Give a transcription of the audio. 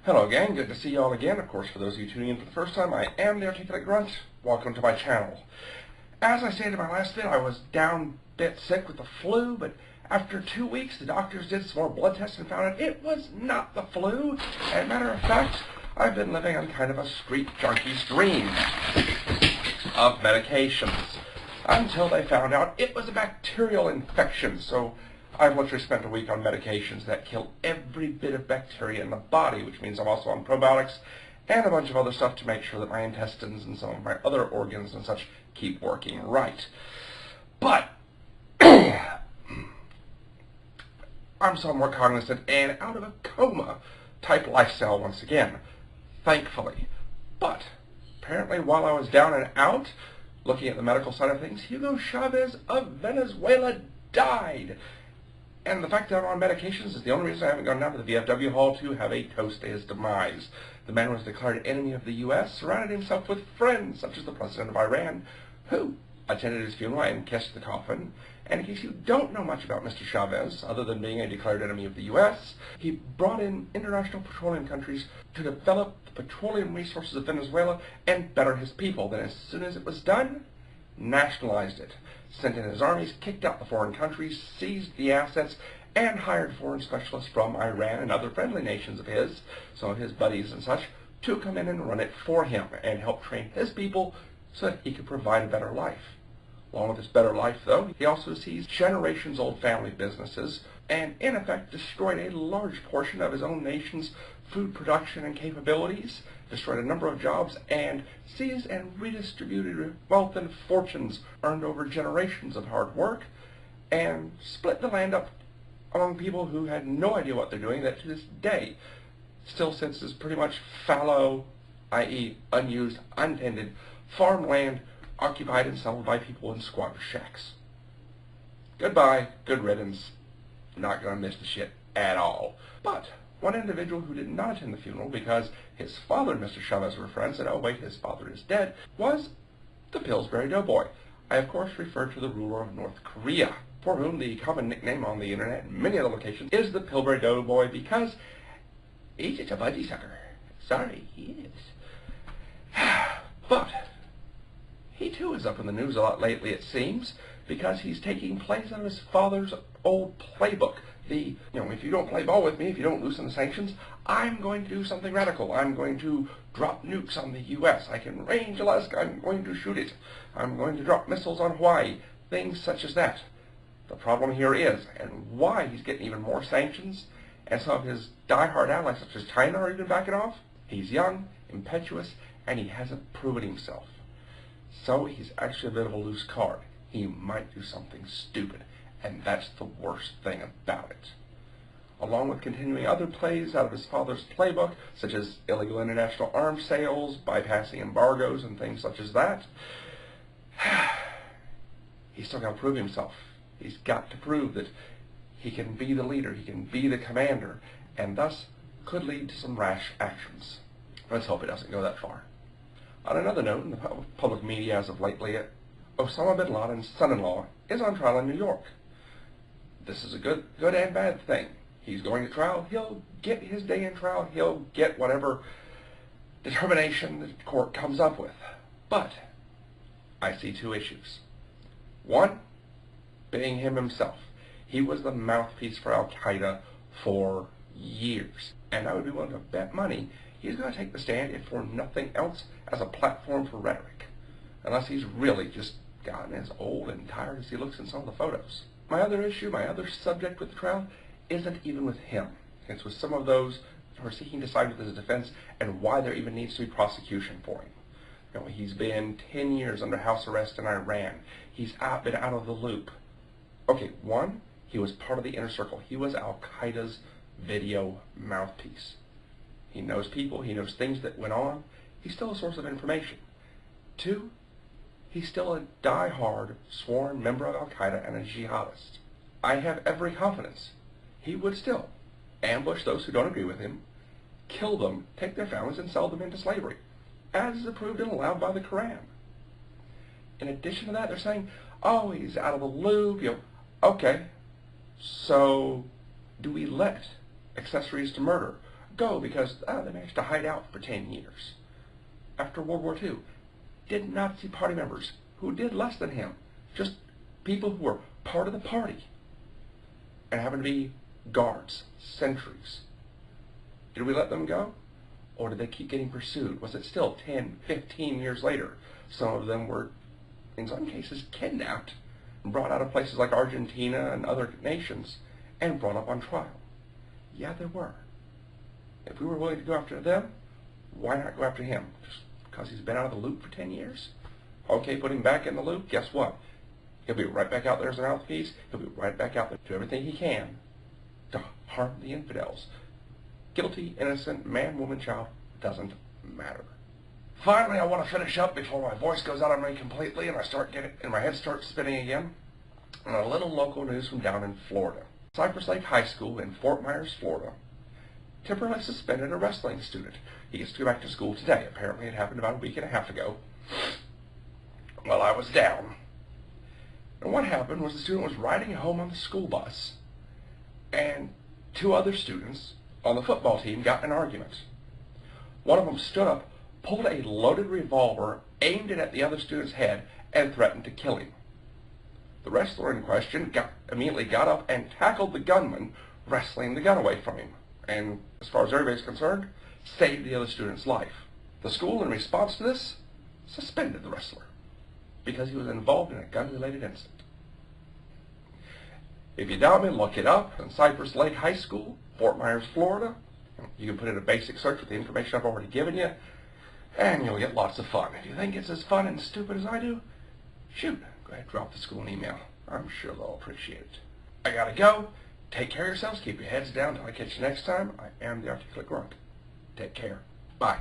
Hello gang, good to see you all again. Of course, for those of you tuning in for the first time, I am the Articulate Grunt. Welcome to my channel. As I stated in my last vid, I was down a bit sick with the flu, but after 2 weeks, the doctors did some more blood tests and found out it was not the flu. As a matter of fact, I've been living on kind of a street junkie's dream of medications until they found out it was a bacterial infection. So I've literally spent a week on medications that kill every bit of bacteria in the body, which means I'm also on probiotics and a bunch of other stuff to make sure that my intestines and some of my other organs and such keep working right. But I'm somewhat cognizant and out of a coma type lifestyle once again, thankfully. But apparently while I was down and out, looking at the medical side of things, Chavez of Venezuela died. And the fact that I'm on medications is the only reason I haven't gone down to the VFW hall to have a toast to his demise. The man was declared enemy of the U.S., surrounded himself with friends, such as the president of Iran, who attended his funeral and kissed the coffin. And in case you don't know much about Mr. Chavez, other than being a declared enemy of the U.S., he brought in international petroleum countries to develop the petroleum resources of Venezuela and better his people. Then as soon as it was done, nationalized it, sent in his armies, kicked out the foreign countries, seized the assets, and hired foreign specialists from Iran and other friendly nations of his, some of his buddies and such, to come in and run it for him and help train his people so that he could provide a better life. Along with this better life, though, he also seized generations-old family businesses and, in effect, destroyed a large portion of his own nation's food production and capabilities, destroyed a number of jobs, and seized and redistributed wealth and fortunes earned over generations of hard work, and split the land up among people who had no idea what they're doing, that to this day still sits as pretty much fallow, i.e. unused, untended, farmland occupied and settled by people in squatter shacks. Goodbye, good riddance. Not gonna miss the shit at all. But one individual who did not attend the funeral because his father and Mr. Chavez were friends, and oh wait, his father is dead, was the Pillsbury Doughboy. I of course refer to the ruler of North Korea, for whom the common nickname on the internet and many other locations is the Pillsbury Doughboy because he's just a budgie sucker. Sorry, he is. But he too is up in the news a lot lately, it seems, because he's taking plays out of his father's old playbook. If you don't play ball with me, if you don't loosen the sanctions, I'm going to do something radical. I'm going to drop nukes on the U.S. I can range Alaska. I'm going to shoot it. I'm going to drop missiles on Hawaii. Things such as that. The problem here is, and why he's getting even more sanctions, and some of his die-hard allies such as China are even backing off, he's young, impetuous, and he hasn't proven himself. So he's actually a bit of a loose card. He might do something stupid, and that's the worst thing about it. Along with continuing other plays out of his father's playbook, such as illegal international arms sales, bypassing embargoes, and things such as that, he's still got to prove himself. He's got to prove that he can be the leader, he can be the commander, and thus could lead to some rash actions. Let's hope it doesn't go that far. On another note, in the public media as of lately, Osama bin Laden's son-in-law is on trial in New York. This is a good and bad thing. He's going to trial. He'll get his day in trial. He'll get whatever determination the court comes up with. But I see two issues. One, being him himself. He was the mouthpiece for Al-Qaeda for years. And I would be willing to bet money he's going to take the stand, if for nothing else, as a platform for rhetoric. Unless he's really just gotten as old and tired as he looks in some of the photos. My other issue, my other subject with the trial, isn't even with him. It's with some of those who are seeking to side with his defense and why there even needs to be prosecution for him. He's been 10 years under house arrest in Iran. He's been out of the loop. Okay, one, he was part of the inner circle. He was Al-Qaeda's video mouthpiece. He knows people, he knows things that went on. He's still a source of information. Two, he's still a die-hard, sworn member of Al-Qaeda and a jihadist. I have every confidence he would still ambush those who don't agree with him, kill them, take their families, and sell them into slavery, as is approved and allowed by the Quran. In addition to that, they're saying, oh, he's out of the loop. Okay, so do we let accessories to murder go because they managed to hide out for 10 years. After World War II, did Nazi party members who did less than him, just people who were part of the party and happened to be guards, sentries. Did we let them go? Or did they keep getting pursued? Was it still 10, 15 years later? Some of them were, in some cases, kidnapped and brought out of places like Argentina and other nations and brought up on trial. Yeah, there were. If we were willing to go after them, why not go after him? Just because he's been out of the loop for 10 years? Okay, put him back in the loop. Guess what? He'll be right back out there as a mouthpiece. He'll be right back out there to do everything he can to harm the infidels. Guilty, innocent, man, woman, child, doesn't matter. Finally, I want to finish up before my voice goes out on me completely and my head starts spinning again. On a little local news from down in Florida. Cypress Lake High School in Fort Myers, Florida, temporarily suspended a wrestling student. He gets to go back to school today. Apparently, it happened about a week and a half ago while I was down. And what happened was the student was riding home on the school bus, and two other students on the football team got in an argument. One of them stood up, pulled a loaded revolver, aimed it at the other student's head, and threatened to kill him. The wrestler in question immediately got up and tackled the gunman, wrestling the gun away from him, and as far as everybody's concerned, saved the other student's life. The school, in response to this, suspended the wrestler because he was involved in a gun-related incident. If you doubt me, look it up in Cypress Lake High School, Fort Myers, Florida. You can put in a basic search with the information I've already given you, and you'll get lots of fun. If you think it's as fun and stupid as I do, shoot, go ahead and drop the school an email. I'm sure they'll appreciate it. I gotta go. Take care of yourselves. Keep your heads down until I catch you next time. I am the Articulate Grunt. Take care. Bye.